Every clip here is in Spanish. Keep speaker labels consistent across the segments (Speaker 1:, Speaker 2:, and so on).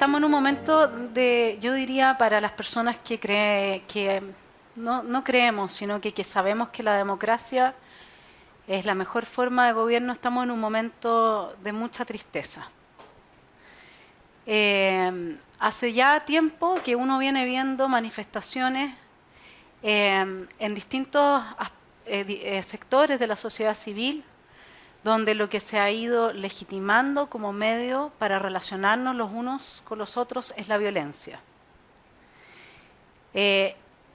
Speaker 1: estamos en un momento de, yo diría, para las personas que no creemos, sino que sabemos que la democracia es la mejor forma de gobierno, estamos en un momento de mucha tristeza. Hace ya tiempo que uno viene viendo manifestaciones en distintos sectores de la sociedad civil, donde lo que se ha ido legitimando como medio para relacionarnos los unos con los otros es la violencia.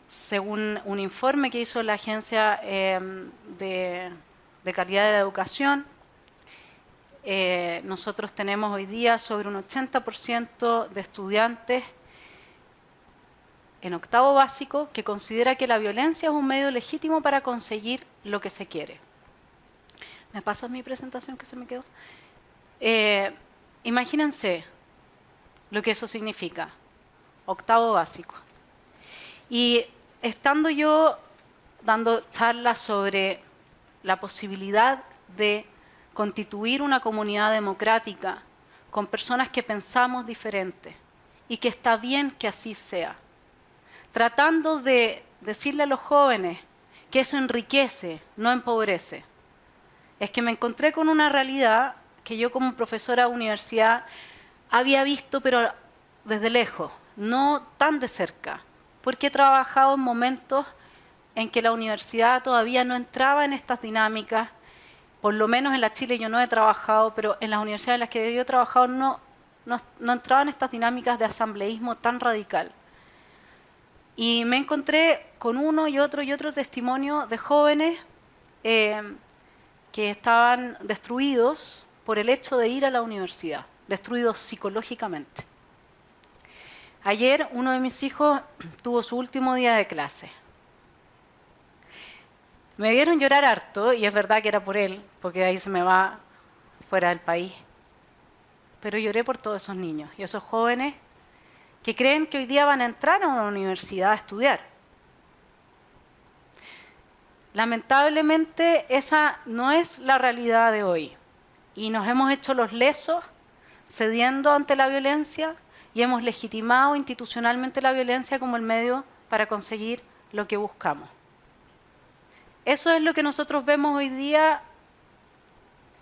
Speaker 1: Según un informe que hizo la Agencia de Calidad de la Educación, nosotros tenemos hoy día sobre un 80% de estudiantes en octavo básico que considera que la violencia es un medio legítimo para conseguir lo que se quiere. ¿Me pasas mi presentación que se me quedó? Imagínense lo que eso significa, octavo básico. Y estando yo dando charlas sobre la posibilidad de constituir una comunidad democrática con personas que pensamos diferente y que está bien que así sea, tratando de decirle a los jóvenes que eso enriquece, no empobrece, es que me encontré con una realidad que yo como profesora de universidad había visto, pero desde lejos, no tan de cerca, porque he trabajado en momentos en que la universidad todavía no entraba en estas dinámicas, por lo menos en la Chile yo no he trabajado, pero en las universidades en las que yo he trabajado no entraban estas dinámicas de asambleísmo tan radical. Y me encontré con uno y otro testimonio de jóvenes que estaban destruidos por el hecho de ir a la universidad, destruidos psicológicamente. Ayer uno de mis hijos tuvo su último día de clase. Me vieron llorar harto, y es verdad que era por él, porque de ahí se me va fuera del país. Pero lloré por todos esos niños y esos jóvenes que creen que hoy día van a entrar a una universidad a estudiar. Lamentablemente esa no es la realidad de hoy y nos hemos hecho los lesos cediendo ante la violencia y hemos legitimado institucionalmente la violencia como el medio para conseguir lo que buscamos. Eso es lo que nosotros vemos hoy día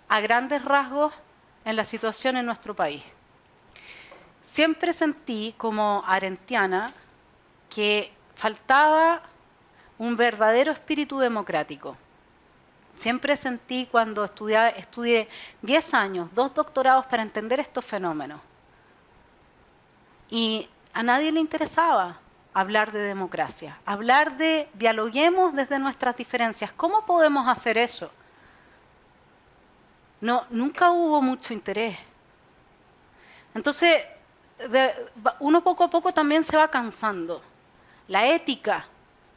Speaker 1: a grandes rasgos en la situación en nuestro país. Siempre sentí como arentiana que faltaba un verdadero espíritu democrático. Siempre sentí cuando estudié 10 años, 2 doctorados para entender estos fenómenos. Y a nadie le interesaba hablar de democracia, hablar de dialoguemos desde nuestras diferencias. ¿Cómo podemos hacer eso? No, nunca hubo mucho interés. Entonces, uno poco a poco también se va cansando. La ética,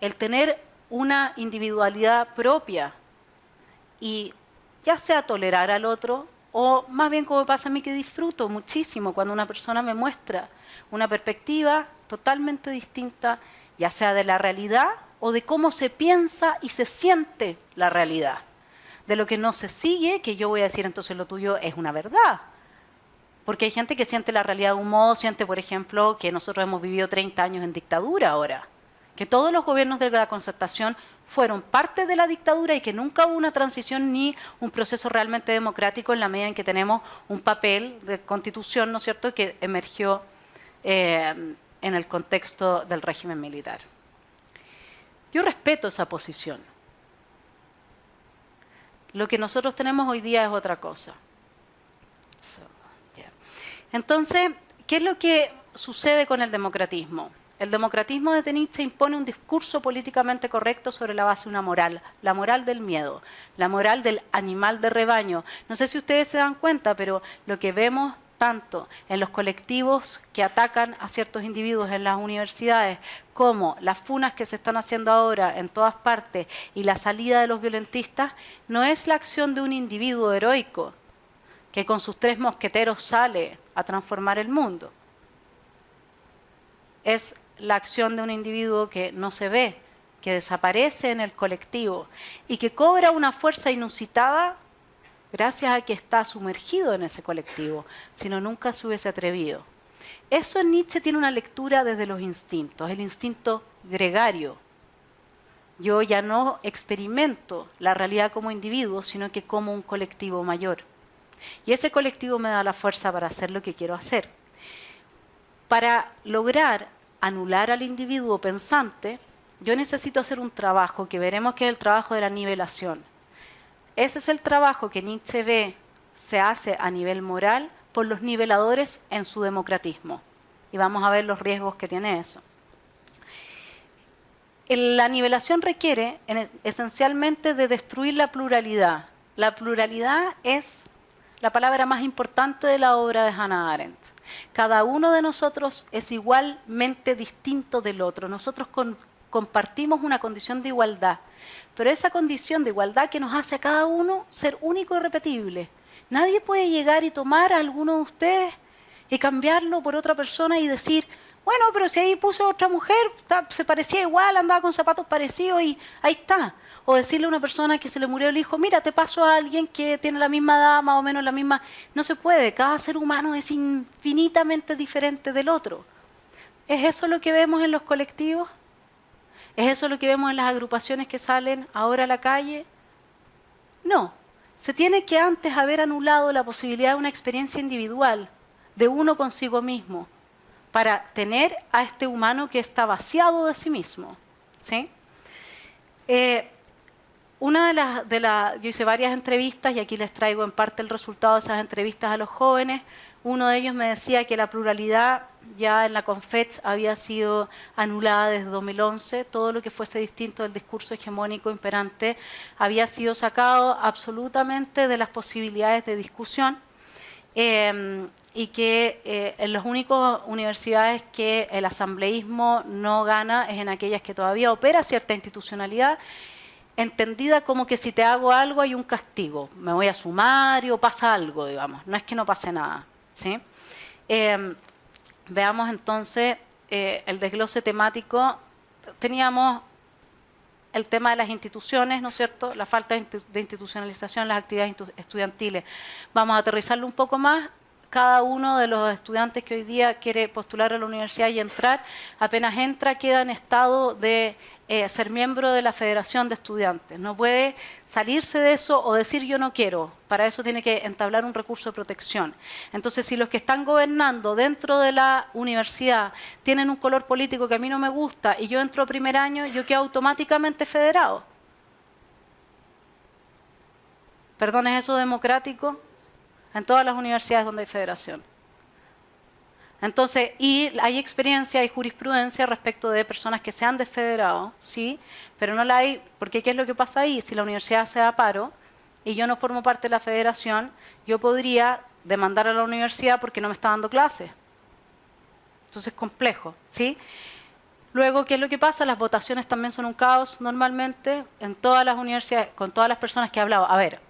Speaker 1: el tener una individualidad propia y ya sea tolerar al otro o más bien como pasa a mí que disfruto muchísimo cuando una persona me muestra una perspectiva totalmente distinta, ya sea de la realidad o de cómo se piensa y se siente la realidad. De lo que no se sigue, que yo voy a decir entonces lo tuyo es una verdad. Porque hay gente que siente la realidad de un modo, siente por ejemplo que nosotros hemos vivido 30 años en dictadura ahora, que todos los gobiernos de la Concertación fueron parte de la dictadura y que nunca hubo una transición ni un proceso realmente democrático en la medida en que tenemos un papel de constitución, ¿no es cierto?, que emergió en el contexto del régimen militar. Yo respeto esa posición. Lo que nosotros tenemos hoy día es otra cosa. Entonces, ¿qué es lo que sucede con el democratismo? El democratismo desde Nietzsche impone un discurso políticamente correcto sobre la base de una moral, la moral del miedo, la moral del animal de rebaño. No sé si ustedes se dan cuenta, pero lo que vemos tanto en los colectivos que atacan a ciertos individuos en las universidades, como las funas que se están haciendo ahora en todas partes y la salida de los violentistas, no es la acción de un individuo heroico que con sus 3 mosqueteros sale a transformar el mundo. Es la acción de un individuo que no se ve, que desaparece en el colectivo y que cobra una fuerza inusitada gracias a que está sumergido en ese colectivo, si no nunca se hubiese atrevido. Eso en Nietzsche tiene una lectura desde los instintos, el instinto gregario. Yo ya no experimento la realidad como individuo, sino que como un colectivo mayor. Y ese colectivo me da la fuerza para hacer lo que quiero hacer. Para lograr anular al individuo pensante, yo necesito hacer un trabajo que veremos que es el trabajo de la nivelación. Ese es el trabajo que Nietzsche ve se hace a nivel moral por los niveladores en su democratismo. Y vamos a ver los riesgos que tiene eso. La nivelación requiere esencialmente de destruir la pluralidad. La pluralidad es la palabra más importante de la obra de Hannah Arendt. Cada uno de nosotros es igualmente distinto del otro. Nosotros compartimos una condición de igualdad, pero esa condición de igualdad que nos hace a cada uno ser único y repetible. Nadie puede llegar y tomar a alguno de ustedes y cambiarlo por otra persona y decir, bueno, pero si ahí puse a otra mujer, se parecía igual, andaba con zapatos parecidos y ahí está. O decirle a una persona que se le murió el hijo, mira, te paso a alguien que tiene la misma edad, más o menos la misma... No se puede, cada ser humano es infinitamente diferente del otro. ¿Es eso lo que vemos en los colectivos? ¿Es eso lo que vemos en las agrupaciones que salen ahora a la calle? No. Se tiene que antes haber anulado la posibilidad de una experiencia individual, de uno consigo mismo, para tener a este humano que está vaciado de sí mismo. ¿Sí? Yo hice varias entrevistas y aquí les traigo en parte el resultado de esas entrevistas a los jóvenes. Uno de ellos me decía que la pluralidad ya en la Confech había sido anulada desde 2011. Todo lo que fuese distinto del discurso hegemónico imperante había sido sacado absolutamente de las posibilidades de discusión. Y que en las únicas universidades que el asambleísmo no gana es en aquellas que todavía opera cierta institucionalidad, entendida como que si te hago algo hay un castigo, me voy a sumario, pasa algo, digamos, no es que no pase nada. ¿Sí? Veamos entonces el desglose temático. Teníamos el tema de las instituciones, ¿no es cierto?, la falta de institucionalización, las actividades estudiantiles. Vamos a aterrizarlo un poco más. Cada uno de los estudiantes que hoy día quiere postular a la universidad y entrar, apenas entra queda en estado de ser miembro de la Federación de Estudiantes. No puede salirse de eso o decir yo no quiero. Para eso tiene que entablar un recurso de protección. Entonces, si los que están gobernando dentro de la universidad tienen un color político que a mí no me gusta y yo entro primer año, yo quedo automáticamente federado. ¿Perdón, es eso democrático? En todas las universidades donde hay federación. Entonces, y hay experiencia, hay jurisprudencia respecto de personas que se han desfederado, ¿sí? Pero no la hay, porque ¿qué es lo que pasa ahí? Si la universidad se da paro y yo no formo parte de la federación, yo podría demandar a la universidad porque no me está dando clases. Entonces es complejo, ¿sí? Luego, ¿qué es lo que pasa? Las votaciones también son un caos normalmente en todas las universidades, con todas las personas que he hablado. A ver,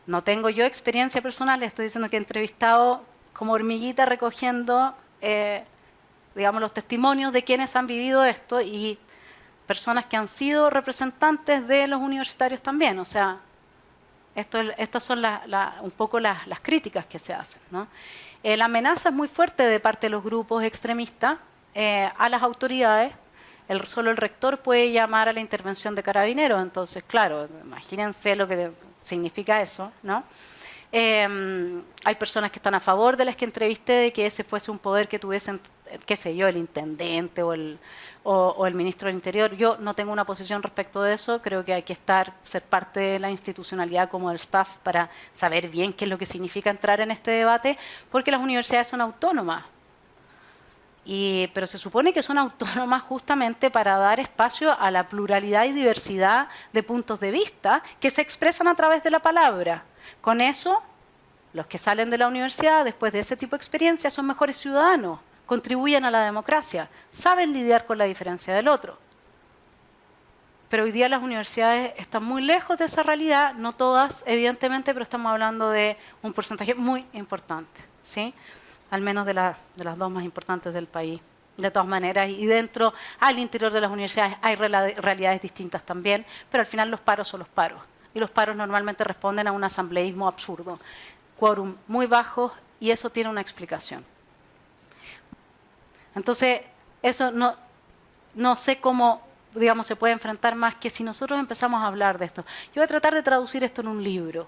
Speaker 1: no tengo yo experiencia personal, les estoy diciendo que he entrevistado como hormiguita recogiendo, digamos, los testimonios de quienes han vivido esto y personas que han sido representantes de los universitarios también. O sea, estas son un poco las críticas que se hacen, ¿no? La amenaza es muy fuerte de parte de los grupos extremistas a las autoridades. Solo el rector puede llamar a la intervención de carabineros. Entonces, claro, imagínense lo que significa eso, ¿no? Hay personas que están a favor de las que entrevisté de que ese fuese un poder que tuviesen, qué sé yo, el intendente o el ministro del Interior. Yo no tengo una posición respecto de eso. Creo que hay que ser parte de la institucionalidad como del staff para saber bien qué es lo que significa entrar en este debate, porque las universidades son autónomas. Pero se supone que son autónomas justamente para dar espacio a la pluralidad y diversidad de puntos de vista que se expresan a través de la palabra. Con eso, los que salen de la universidad después de ese tipo de experiencia son mejores ciudadanos, contribuyen a la democracia, saben lidiar con la diferencia del otro. Pero hoy día las universidades están muy lejos de esa realidad, no todas, evidentemente, pero estamos hablando de un porcentaje muy importante, ¿sí? Al menos de las dos más importantes del país. De todas maneras, y dentro, al interior de las universidades hay realidades distintas también, pero al final los paros son los paros. Y los paros normalmente responden a un asambleísmo absurdo. Quórum muy bajo y eso tiene una explicación. Entonces, eso no sé cómo, digamos, se puede enfrentar más que si nosotros empezamos a hablar de esto. Yo voy a tratar de traducir esto en un libro,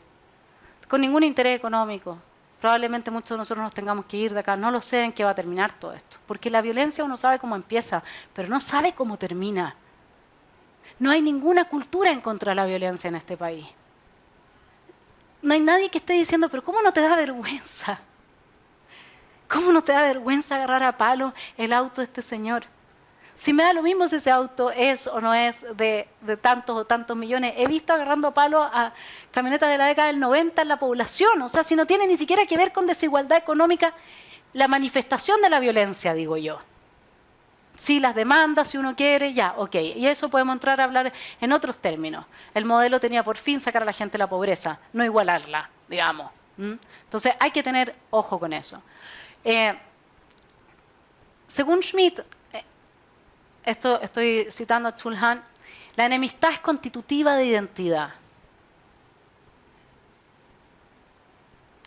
Speaker 1: con ningún interés económico. Probablemente muchos de nosotros nos tengamos que ir de acá. No lo sé en qué va a terminar todo esto. Porque la violencia uno sabe cómo empieza, pero no sabe cómo termina. No hay ninguna cultura en contra de la violencia en este país. No hay nadie que esté diciendo, pero ¿cómo no te da vergüenza? ¿Cómo no te da vergüenza agarrar a palo el auto de este señor? Si me da lo mismo si ese auto es o no es de tantos o tantos millones. He visto agarrando palo a camionetas de la década del 90 en la población. O sea, si no tiene ni siquiera que ver con desigualdad económica, la manifestación de la violencia, digo yo. Si las demandas, si uno quiere, ya, ok. Y eso podemos entrar a hablar en otros términos. El modelo tenía por fin sacar a la gente de la pobreza, no igualarla, digamos. Entonces hay que tener ojo con eso. Según Schmitt, esto estoy citando a Chulhan, la enemistad es constitutiva de identidad.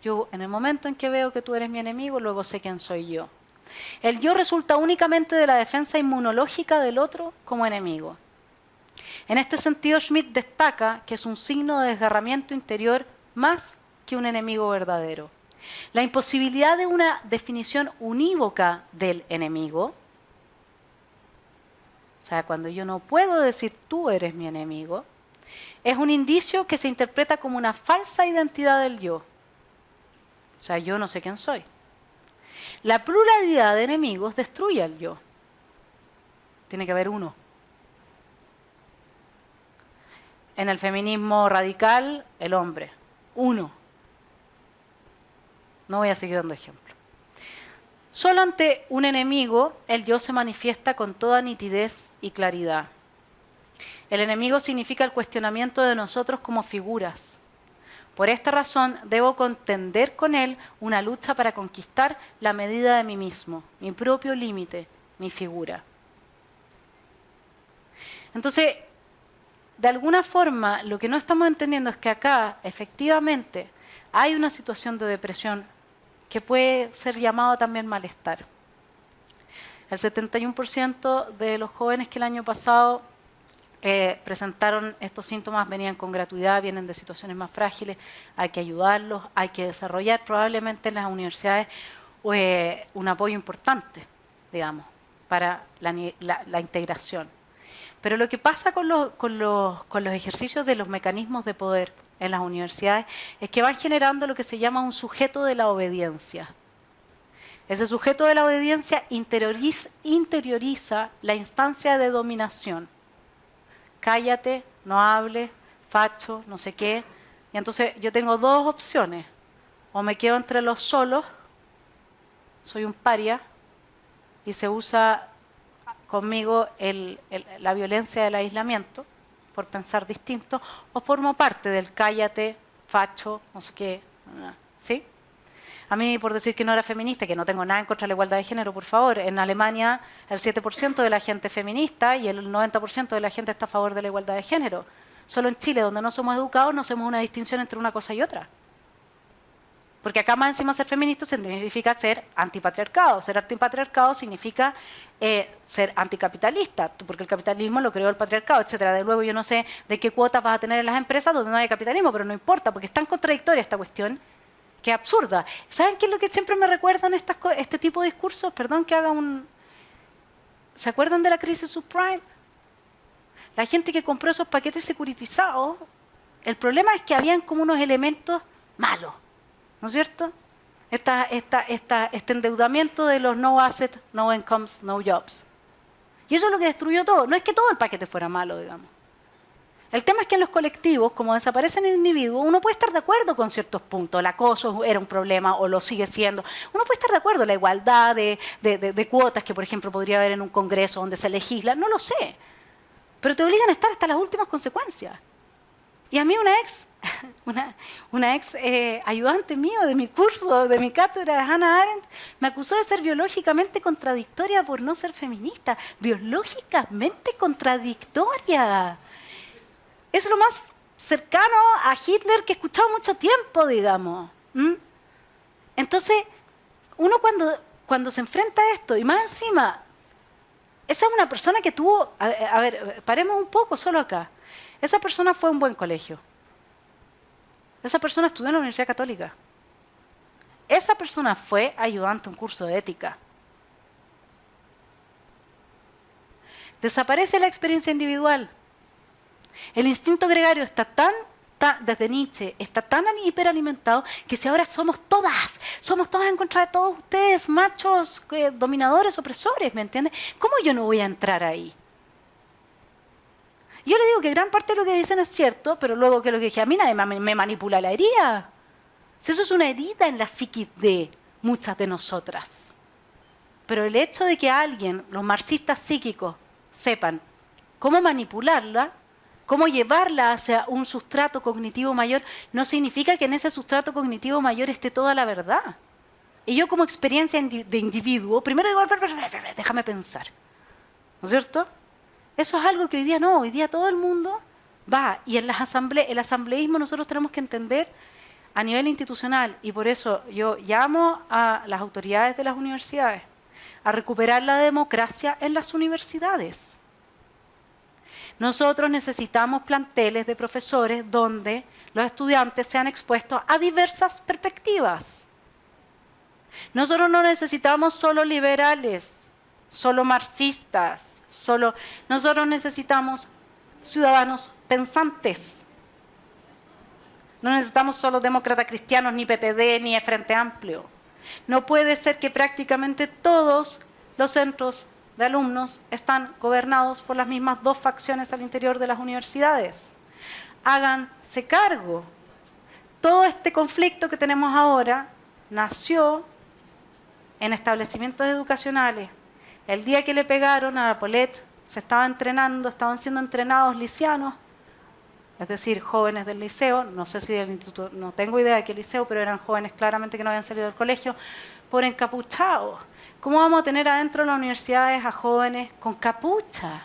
Speaker 1: Yo, en el momento en que veo que tú eres mi enemigo, luego sé quién soy yo. El yo resulta únicamente de la defensa inmunológica del otro como enemigo. En este sentido, Schmitt destaca que es un signo de desgarramiento interior más que un enemigo verdadero. La imposibilidad de una definición unívoca del enemigo, o sea, cuando yo no puedo decir tú eres mi enemigo, es un indicio que se interpreta como una falsa identidad del yo. O sea, yo no sé quién soy. La pluralidad de enemigos destruye al yo. Tiene que haber uno. En el feminismo radical, el hombre. Uno. No voy a seguir dando ejemplo. Solo ante un enemigo, el yo se manifiesta con toda nitidez y claridad. El enemigo significa el cuestionamiento de nosotros como figuras. Por esta razón, debo contender con él una lucha para conquistar la medida de mí mismo, mi propio límite, mi figura. Entonces, de alguna forma, lo que no estamos entendiendo es que acá, efectivamente, hay una situación de depresión que puede ser llamado también malestar. El 71% de los jóvenes que el año pasado presentaron estos síntomas venían con gratuidad, vienen de situaciones más frágiles, hay que ayudarlos, hay que desarrollar probablemente en las universidades un apoyo importante, digamos, para la integración. Pero lo que pasa con los ejercicios de los mecanismos de poder en las universidades es que van generando lo que se llama un sujeto de la obediencia. Ese sujeto de la obediencia interioriza la instancia de dominación. Cállate, no hables, facho, no sé qué. Y entonces yo tengo dos opciones. O me quedo entre los solos, soy un paria, y se usa conmigo la violencia del aislamiento, por pensar distinto, o formo parte del cállate, facho, no sé qué, ¿sí? A mí, por decir que no era feminista, que no tengo nada en contra de la igualdad de género, por favor, en Alemania el 7% de la gente es feminista y el 90% de la gente está a favor de la igualdad de género. Solo en Chile, donde no somos educados, no hacemos una distinción entre una cosa y otra. Porque acá más encima ser feminista significa ser antipatriarcado. Ser antipatriarcado significa ser anticapitalista, porque el capitalismo lo creó el patriarcado, etcétera. De luego yo no sé de qué cuotas vas a tener en las empresas donde no hay capitalismo, pero no importa, porque es tan contradictoria esta cuestión que es absurda. ¿Saben qué es lo que siempre me recuerdan este tipo de discursos? Perdón que haga ¿Se acuerdan de la crisis subprime? La gente que compró esos paquetes securitizados, el problema es que habían como unos elementos malos, ¿no es cierto? Este endeudamiento de los no assets, no incomes, no jobs. Y eso es lo que destruyó todo. No es que todo el paquete fuera malo, digamos. El tema es que en los colectivos, como desaparecen individuos, uno puede estar de acuerdo con ciertos puntos. El acoso era un problema o lo sigue siendo. Uno puede estar de acuerdo en la igualdad de cuotas que, por ejemplo, podría haber en un congreso donde se legisla. No lo sé. Pero te obligan a estar hasta las últimas consecuencias. Y a mí una ex ayudante mío de mi curso, de mi cátedra de Hannah Arendt, me acusó de ser biológicamente contradictoria por no ser feminista. Biológicamente contradictoria. Es lo más cercano a Hitler que he escuchado mucho tiempo, digamos. Entonces, uno cuando se enfrenta a esto, y más encima, esa es una persona que tuvo, a ver, paremos un poco solo acá. Esa persona fue a un buen colegio. Esa persona estudió en la Universidad Católica. Esa persona fue ayudante a un curso de ética. Desaparece la experiencia individual. El instinto gregario está desde Nietzsche, está tan hiperalimentado que si ahora somos todas en contra de todos ustedes, machos, dominadores, opresores, ¿me entiendes? ¿Cómo yo no voy a entrar ahí? Yo le digo que gran parte de lo que dicen es cierto, pero luego que lo que dije, a mí nadie me manipula la herida. Si eso es una herida en la psiquis de muchas de nosotras. Pero el hecho de que alguien, los marxistas psíquicos, sepan cómo manipularla, cómo llevarla hacia un sustrato cognitivo mayor, no significa que en ese sustrato cognitivo mayor esté toda la verdad. Y yo como experiencia de individuo, primero digo, déjame pensar. ¿No es cierto? Eso es algo que hoy día no, hoy día todo el mundo va. Y en las el asambleísmo nosotros tenemos que entender a nivel institucional, y por eso yo llamo a las autoridades de las universidades a recuperar la democracia en las universidades. Nosotros necesitamos planteles de profesores donde los estudiantes sean expuestos a diversas perspectivas. Nosotros no necesitamos solo liberales, solo marxistas, nosotros necesitamos ciudadanos pensantes. No necesitamos solo demócratas cristianos, ni PPD, ni Frente Amplio. No puede ser que prácticamente todos los centros de alumnos están gobernados por las mismas dos facciones al interior de las universidades. Háganse cargo. Todo este conflicto que tenemos ahora nació en establecimientos educacionales. El día que le pegaron a la Polet, se estaba entrenando, estaban siendo entrenados licianos, es decir, jóvenes del liceo, no sé si del instituto, no tengo idea de qué liceo, pero eran jóvenes claramente que no habían salido del colegio, por encapuchados. ¿Cómo vamos a tener adentro de las universidades a jóvenes con capucha?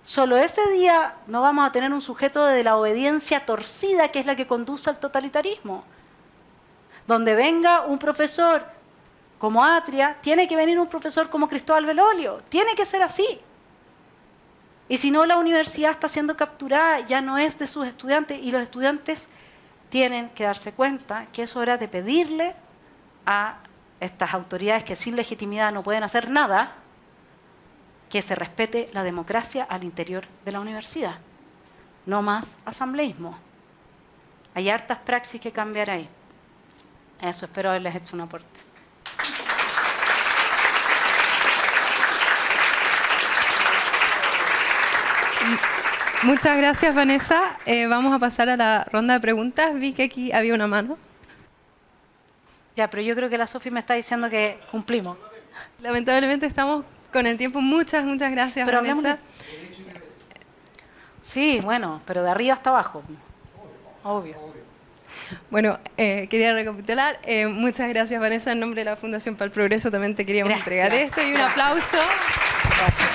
Speaker 1: Solo ese día no vamos a tener un sujeto de la obediencia torcida, que es la que conduce al totalitarismo. Donde venga un profesor como Atria, tiene que venir un profesor como Cristóbal Belolio. Tiene que ser así. Y si no, la universidad está siendo capturada, ya no es de sus estudiantes, y los estudiantes tienen que darse cuenta que es hora de pedirle a estas autoridades que sin legitimidad no pueden hacer nada, que se respete la democracia al interior de la universidad. No más asambleísmo. Hay hartas praxis que cambiar ahí. Eso, espero haberles hecho un aporte.
Speaker 2: Muchas gracias, Vanessa. Vamos a pasar a la ronda de preguntas. Vi que aquí había una mano.
Speaker 1: Ya, pero yo creo que la Sofi me está diciendo que cumplimos.
Speaker 2: Lamentablemente estamos con el tiempo. Muchas gracias,
Speaker 1: pero
Speaker 2: Vanessa.
Speaker 1: Sí, bueno, pero de arriba hasta abajo. Obvio.
Speaker 2: Bueno, quería recapitular. Muchas gracias, Vanessa. En nombre de la Fundación para el Progreso también te queríamos entregar esto y un aplauso.
Speaker 1: Gracias.